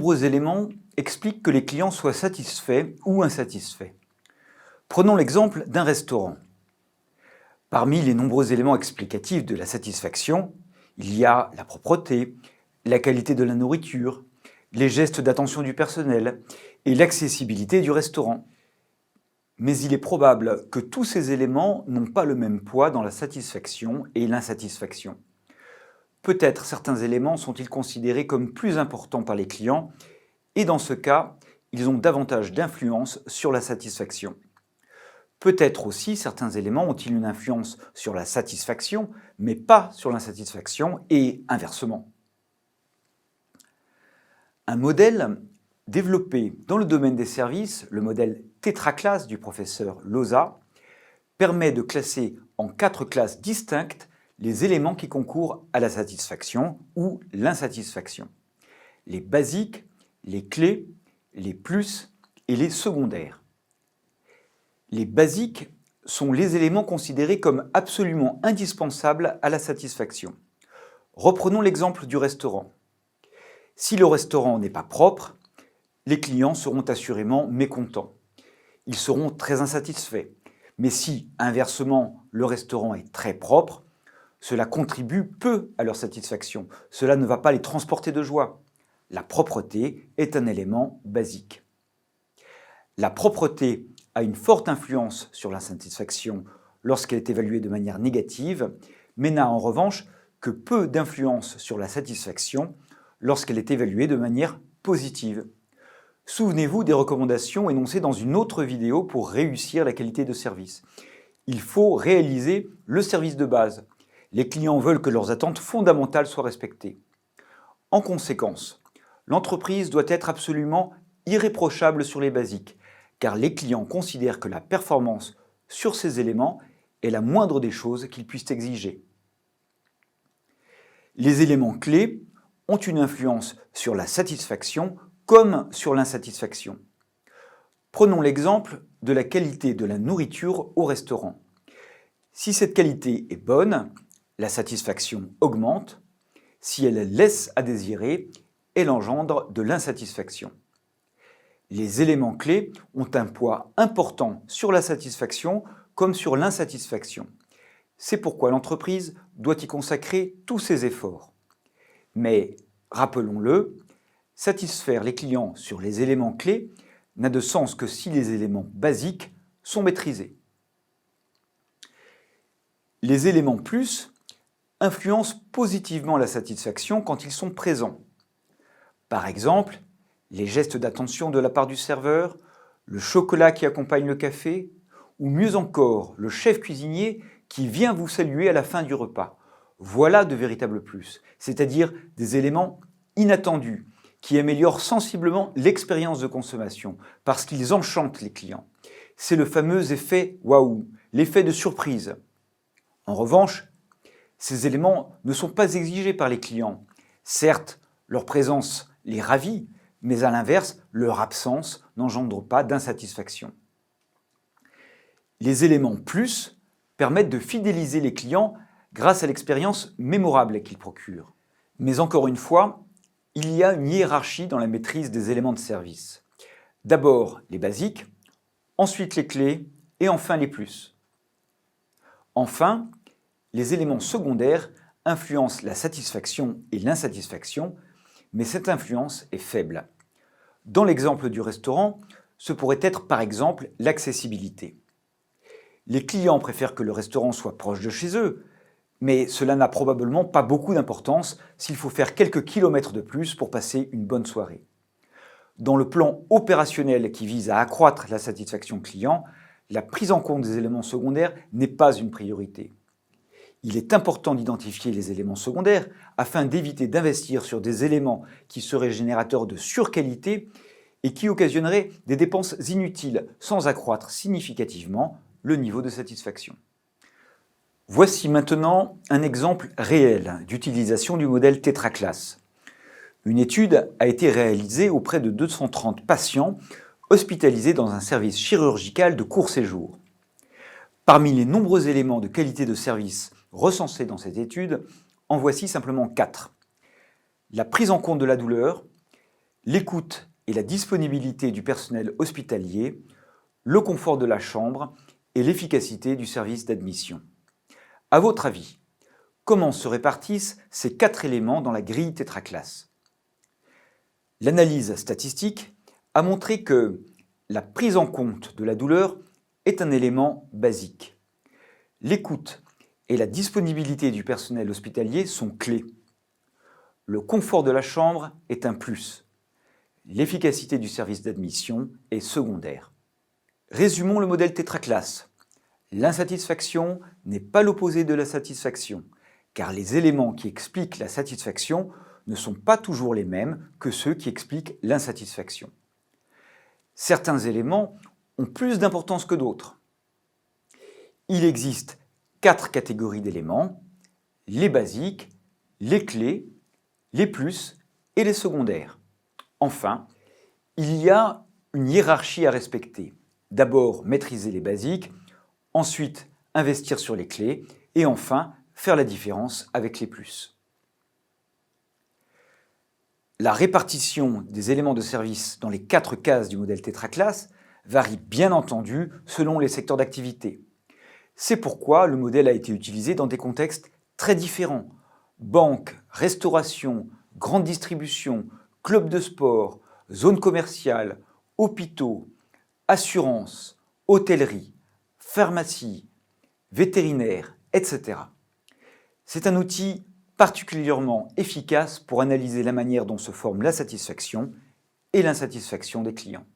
nombreux éléments expliquent que les clients soient satisfaits ou insatisfaits. Prenons l'exemple d'un restaurant. Parmi les nombreux éléments explicatifs de la satisfaction, il y a la propreté, la qualité de la nourriture, les gestes d'attention du personnel et l'accessibilité du restaurant. Mais il est probable que tous ces éléments n'ont pas le même poids dans la satisfaction et l'insatisfaction. Peut-être certains éléments sont-ils considérés comme plus importants par les clients et dans ce cas, ils ont davantage d'influence sur la satisfaction. Peut-être aussi certains éléments ont-ils une influence sur la satisfaction, mais pas sur l'insatisfaction et inversement. Un modèle développé dans le domaine des services, le modèle tétraclasse du professeur Loza, permet de classer en 4 classes distinctes les éléments qui concourent à la satisfaction ou l'insatisfaction. Les basiques, les clés, les plus et les secondaires. Les basiques sont les éléments considérés comme absolument indispensables à la satisfaction. Reprenons l'exemple du restaurant. Si le restaurant n'est pas propre, les clients seront assurément mécontents. Ils seront très insatisfaits. Mais si, inversement, le restaurant est très propre, cela contribue peu à leur satisfaction. Cela ne va pas les transporter de joie. La propreté est un élément basique. La propreté a une forte influence sur l'insatisfaction lorsqu'elle est évaluée de manière négative, mais n'a en revanche que peu d'influence sur la satisfaction lorsqu'elle est évaluée de manière positive. Souvenez-vous des recommandations énoncées dans une autre vidéo pour réussir la qualité de service. Il faut réaliser le service de base. Les clients veulent que leurs attentes fondamentales soient respectées. En conséquence, l'entreprise doit être absolument irréprochable sur les basiques, car les clients considèrent que la performance sur ces éléments est la moindre des choses qu'ils puissent exiger. Les éléments clés ont une influence sur la satisfaction comme sur l'insatisfaction. Prenons l'exemple de la qualité de la nourriture au restaurant. Si cette qualité est bonne, la satisfaction augmente. Si elle laisse à désirer, elle engendre de l'insatisfaction. Les éléments clés ont un poids important sur la satisfaction comme sur l'insatisfaction. C'est pourquoi l'entreprise doit y consacrer tous ses efforts. Mais, rappelons-le, satisfaire les clients sur les éléments clés n'a de sens que si les éléments basiques sont maîtrisés. Les éléments plus influencent positivement la satisfaction quand ils sont présents. Par exemple, les gestes d'attention de la part du serveur, le chocolat qui accompagne le café, ou mieux encore, le chef cuisinier qui vient vous saluer à la fin du repas. Voilà de véritables plus, c'est-à-dire des éléments inattendus qui améliorent sensiblement l'expérience de consommation parce qu'ils enchantent les clients. C'est le fameux effet waouh, l'effet de surprise. En revanche, ces éléments ne sont pas exigés par les clients. Certes, leur présence les ravit, mais à l'inverse, leur absence n'engendre pas d'insatisfaction. Les éléments plus permettent de fidéliser les clients grâce à l'expérience mémorable qu'ils procurent. Mais encore une fois, il y a une hiérarchie dans la maîtrise des éléments de service. D'abord les basiques, ensuite les clés et enfin les plus. Enfin, les éléments secondaires influencent la satisfaction et l'insatisfaction, mais cette influence est faible. Dans l'exemple du restaurant, ce pourrait être par exemple l'accessibilité. Les clients préfèrent que le restaurant soit proche de chez eux, mais cela n'a probablement pas beaucoup d'importance s'il faut faire quelques kilomètres de plus pour passer une bonne soirée. Dans le plan opérationnel qui vise à accroître la satisfaction client, la prise en compte des éléments secondaires n'est pas une priorité. Il est important d'identifier les éléments secondaires afin d'éviter d'investir sur des éléments qui seraient générateurs de surqualité et qui occasionneraient des dépenses inutiles sans accroître significativement le niveau de satisfaction. Voici maintenant un exemple réel d'utilisation du modèle tétraclasse. Une étude a été réalisée auprès de 230 patients hospitalisés dans un service chirurgical de court séjour. Parmi les nombreux éléments de qualité de service recensés dans cette étude, en voici simplement 4. La prise en compte de la douleur, l'écoute et la disponibilité du personnel hospitalier, le confort de la chambre et l'efficacité du service d'admission. À votre avis, comment se répartissent ces 4 éléments dans la grille tétraclasse? L'analyse statistique a montré que la prise en compte de la douleur est un élément basique. L'écoute et la disponibilité du personnel hospitalier sont clés. Le confort de la chambre est un plus. L'efficacité du service d'admission est secondaire. Résumons le modèle tétraclasse. L'insatisfaction n'est pas l'opposé de la satisfaction, car les éléments qui expliquent la satisfaction ne sont pas toujours les mêmes que ceux qui expliquent l'insatisfaction. Certains éléments ont plus d'importance que d'autres. Il existe 4 catégories d'éléments: les basiques, les clés, les plus et les secondaires. Enfin, il y a une hiérarchie à respecter. D'abord, maîtriser les basiques, ensuite, investir sur les clés, et enfin, faire la différence avec les plus. La répartition des éléments de service dans les 4 cases du modèle tétraclasse varie bien entendu selon les secteurs d'activité. C'est pourquoi le modèle a été utilisé dans des contextes très différents: banque, restauration, grande distribution, club de sport, zone commerciale, hôpitaux, assurance, hôtellerie, pharmacie, vétérinaire, etc. C'est un outil particulièrement efficace pour analyser la manière dont se forme la satisfaction et l'insatisfaction des clients.